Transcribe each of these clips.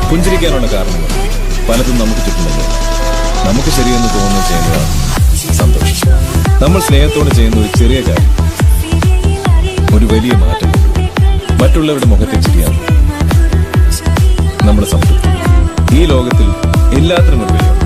പുഞ്ചിരിക്കാനുള്ള കാരണങ്ങൾ പലതും നമുക്ക് ചുറ്റുമുണ്ട്. നമുക്ക് ശരിയെന്ന് തോന്നുന്നു ചെയ്യുന്നതാണ് സന്തോഷം. നമ്മൾ സ്നേഹത്തോടെ ചെയ്യുന്ന ഒരു ചെറിയ കാര്യം ഒരു വലിയ മാറ്റം മറ്റുള്ളവരുടെ മുഖത്തെ ചിരിയാണ് നമ്മുടെ സംതൃപ്തി. ഈ ലോകത്തിൽ എല്ലാത്തിനും ഒരു വിലയുണ്ട്.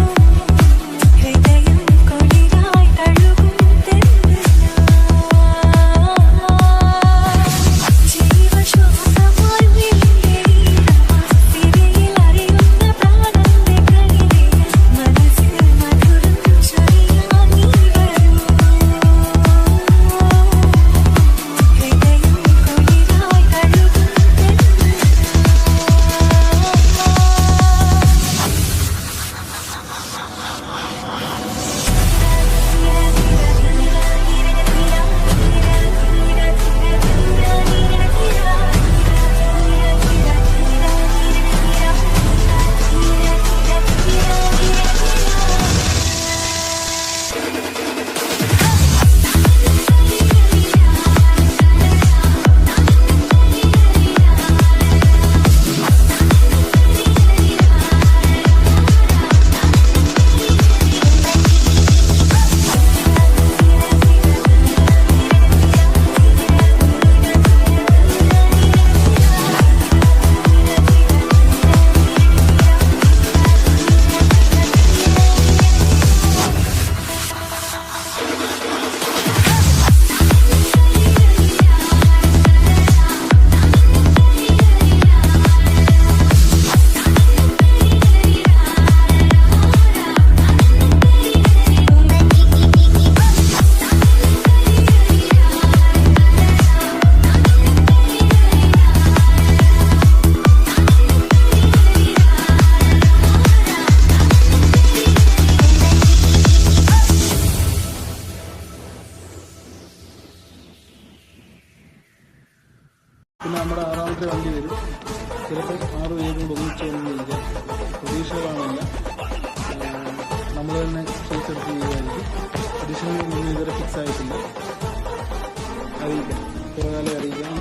പിന്നെ നമ്മുടെ ആറാമത്തെ വണ്ടി വരും. ചിലപ്പോൾ 6-7 കൂടെ ഒന്നിച്ചൊന്നുമില്ല. പ്രതീക്ഷകളാണല്ല നമ്മൾ തന്നെ ചെയ്തെടുത്ത് ചെയ്യുമായിരിക്കും. അഡീഷണൽ ഒന്നും ഇതുവരെ ഫിക്സ് ആയിട്ടില്ല. അറിയിക്കാം, കുറേ കാലം അറിയിക്കാം.